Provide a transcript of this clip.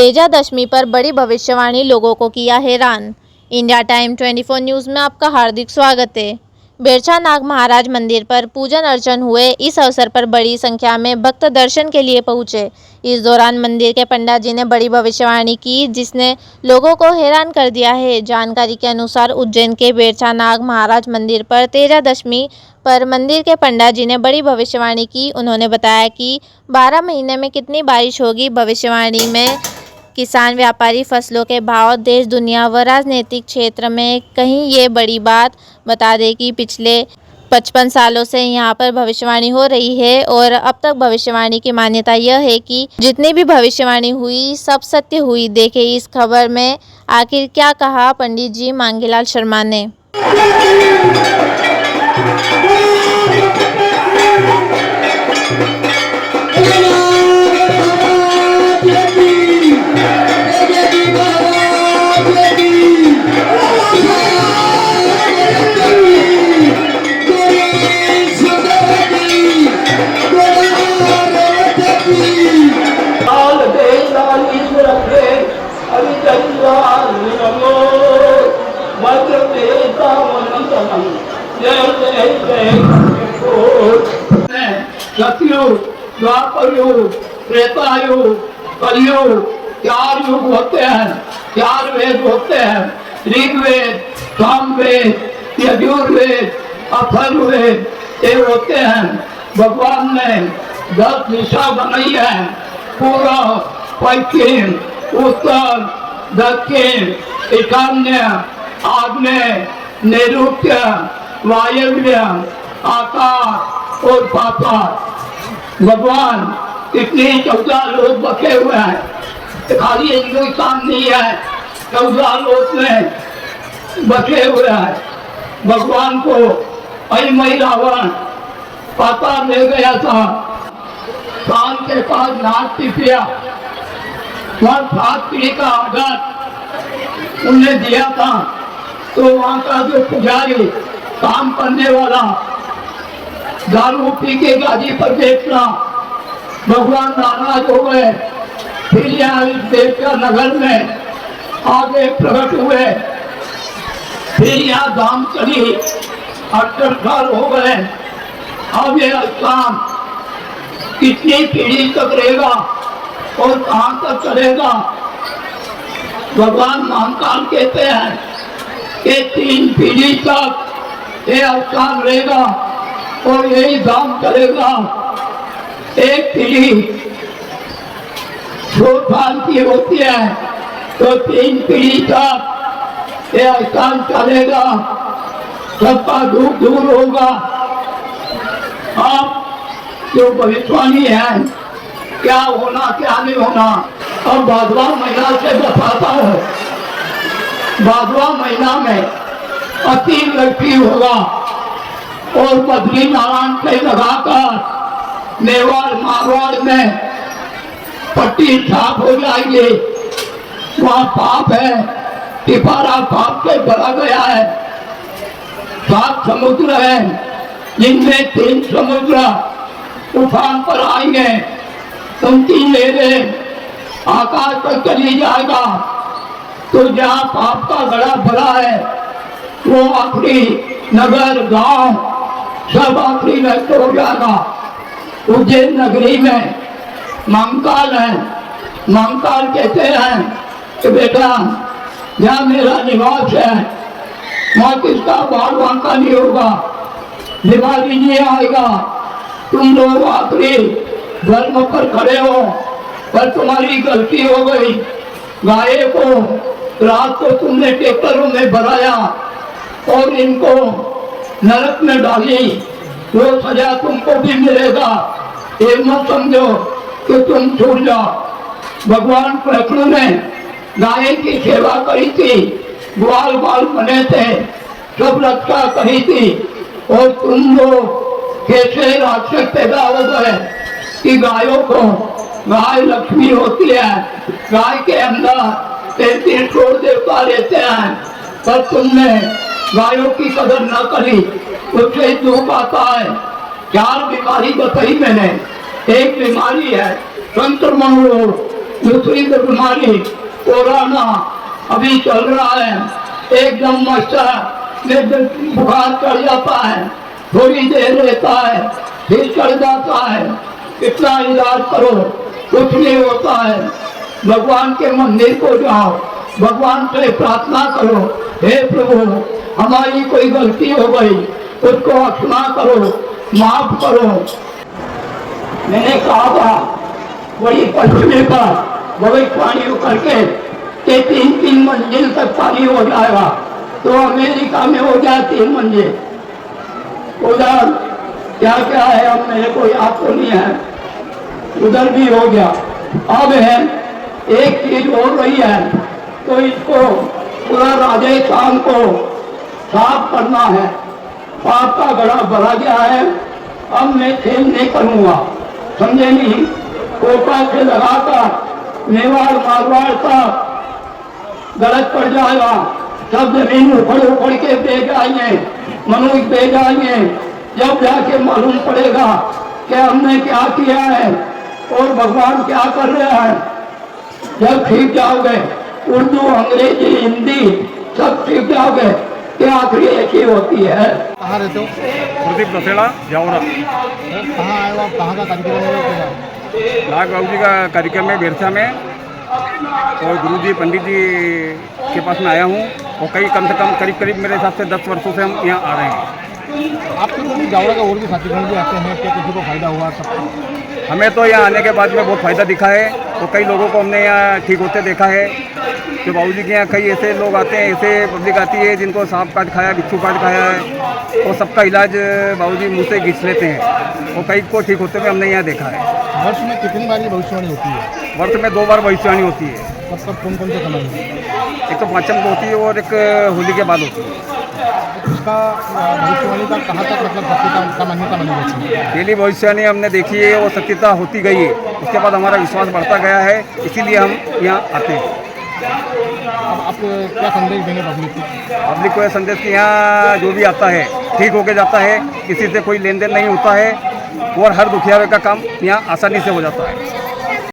तेजादशमी पर बड़ी भविष्यवाणी लोगों को किया हैरान। इंडिया टाइम 24 न्यूज़ में आपका हार्दिक स्वागत है। बेरछा नाग महाराज मंदिर पर पूजन अर्चन हुए। इस अवसर पर बड़ी संख्या में भक्त दर्शन के लिए पहुंचे। इस दौरान मंदिर के पंडित जी ने बड़ी भविष्यवाणी की, जिसने लोगों को हैरान कर दिया है। जानकारी के अनुसार उज्जैन के बेरछा नाग महाराज मंदिर पर तेजादशमी पर मंदिर के पंडित जी ने बड़ी भविष्यवाणी की। उन्होंने बताया कि 12 महीने में कितनी बारिश होगी। भविष्यवाणी में किसान, व्यापारी, फसलों के भाव, देश, दुनिया व राजनीतिक क्षेत्र में कहीं ये बड़ी बात बता दें कि पिछले 55 सालों से यहाँ पर भविष्यवाणी हो रही है और अब तक भविष्यवाणी की मान्यता यह है कि जितनी भी भविष्यवाणी हुई सब सत्य हुई। देखें इस खबर में आखिर क्या कहा पंडित जी मांगीलाल शर्मा ने। सतयुग, द्वापर युग, त्रेता युग, कलयुग, 4 युग होते हैं, 4 वेद होते हैं, ऋग्वेद, सामवेद, यजुर्वेद, अथर्ववेद, ये होते हैं। भगवान ने 10 दिशा बनाई है, पूर्व, पश्चिम, उत्तर, दक्षिण, ईशान्य, आग्नेय, नैऋत्य, वायव्य, आकाश और पाताल। भगवान इतने 14 लोग बचे हुए हैं, खाली हिंदुस्तान नहीं है, 14 लोग में बचे हुए हैं। भगवान को अहिमई रावण पाताल ले गया था, कान के पास नाक टिपिया, वहाँ 7 पीढ़ी का आदर उन्हें दिया था। तो वहाँ का जो पुजारी काम करने वाला दारू पी के गादी पर बैठना, भगवान नाराज हो गए। फिर यहाँ देवका नगर में आगे प्रकट हुए। फिर यहाँ धाम चली, 68 साल हो गए। अब ये स्थान कितनी पीढ़ी तक रहेगा और कहाँ तक चलेगा। भगवान महाकाल कहते हैं कि 3 पीढ़ी तक ये स्थान रहेगा और यही धाम चलेगा। एक पीढ़ी 100 साल की होती है तो 3 पीढ़ी तक ये स्थान चलेगा, सबका दुख दूर होगा। अब जो भविष्यवाणी है, क्या होना क्या नहीं होना, अब भादवा महीना से बताता है। भादवा महीना में अति लड़की होगा और बद्री नारायण से लगाकर मेवाड़ मारवाड़ में पट्टी साफ हो जाएगी। वहाँ पाप है, टिपारा पाप से भरा गया है। 7 समुद्र है, जिनमें 3 समुद्र उफान पर आएंगे। उनकी लहरें आकाश पर चली जाएगा। तो जहाँ पाप का गड़ा भरा है वो आखिरी नगर, गांव सब आखिरी नष्ट हो जाएगा। उज्जैन नगरी में महाकाल है। महाकाल कहते हैं कि बेटा जहाँ मेरा निवास है वहाँ किसका बाल वांका नहीं होगा, बीमारी नहीं आएगा। तुम लोग आखिरी धर्म पर खड़े हो, पर तुम्हारी गलती हो गई। गाय को रात को तुमने ट्रैक्टरों में भराया और इनको नरक में डाली, वो सजा तुमको भी मिलेगा। ये मत समझो कि तुम छूट जाओ। भगवान कृष्ण ने गाय की सेवा करी थी, ग्वाल बाल बने थे, सब रक्षा करी थी। और तुम लोग कैसे राक्षस पैदा हो गए कि गायों को, गाय लक्ष्मी होती है, गाय के अंदर 33 करोड़ देवता रहते हैं, पर तुमने गायों की कदर न करी, उससे दुख आता है। 4 बीमारी बताई मैंने। एक बीमारी है संक्रमण रोग, दूसरी बीमारी कोरोना अभी चल रहा है, एकदम मच्छर में बुखार चढ़ जाता है, थोड़ी देर रहता है फिर चढ़ जाता है, कितना इलाज करो कुछ नहीं होता है। भगवान के मंदिर को जाओ, भगवान से प्रार्थना करो, हे प्रभु हमारी कोई गलती हो गई उसको क्षमा करो, माफ करो। मैंने कहा था बड़ी पश्चिमी पर भविष्यवाणी करके कि 3-3 मंजिल तक पानी हो जाएगा, तो अमेरिका में हो जाए 3 मंजिल, उधर क्या क्या है अब मेरे को याद तो नहीं है, उधर भी हो गया। अब है एक चीज हो रही है, तो इसको पूरा राजस्थान को साफ करना है। पाप का गड़ा भरा गया है, अब मैं खेल नहीं करूँगा, समझे नहीं। कोटा से लगाकर मेवाड़ मारवाड़ का गलत पड़ जाएगा, सब जमीन उखड़ के दे जाएंगे, मनुष्य दे जाएंगे। जब जाके मालूम पड़ेगा कि हमने क्या किया है और भगवान क्या कर रहा है। जब सीख जाओगे उर्दू, अंग्रेजी, हिंदी सब सीख जाओगे कि आखिरी एक ही होती है। कहाँ रहते हो? प्रदीप दसेड़ा जावरा। कहाँ आए हो आप? कहाँ का कार्यक्रम है? नाग बाबू जी का कार्यक्रम है बेरसा में, और गुरु जी पंडित जी के पास में आया हूँ, और कई कम से कम करीब मेरे हिसाब से 10 वर्षों से हम यहाँ आ रहे हैं। आपके तो जावड़ा का और भी साथीगण भी आते हैं, क्या किसी को फायदा हुआ सबको? हमें तो यहाँ आने के बाद में बहुत फ़ायदा दिखा है, और कई लोगों को हमने यहाँ ठीक होते देखा है। जो बाबू जी के यहाँ कई ऐसे लोग आते हैं, ऐसे पब्लिक आती है जिनको सांप काट खाया, बिच्छू काट खाया है, और सबका इलाज बाबू जी मुँह से घिस लेते हैं, और कई को ठीक होते हुए हमने यहाँ देखा है। वर्ष में कितनी बार ये भविष्यवाणी होती है? वर्ष में 2 बार भविष्यवाणी होती है। कब कौन कौन से समय में? एक तो पाँचम को होती है और एक होली के बाद होती है। इसका भविष्यवाणी का कहाँ तक मतलब सत्यता का मान्यता बनी रहती है? पहली भविष्यवाणी हमने देखी है, वो सत्यता होती गई है, उसके बाद हमारा विश्वास बढ़ता गया है, इसीलिए हम यहाँ आते हैं। अब आप क्या संदेश देंगे पब्लिक को? पब्लिक को यह संदेश कि यहाँ जो भी आता है ठीक होके जाता है, किसी से कोई लेन देन नहीं होता है, और हर दुखियारे का काम यहाँ आसानी से हो जाता है।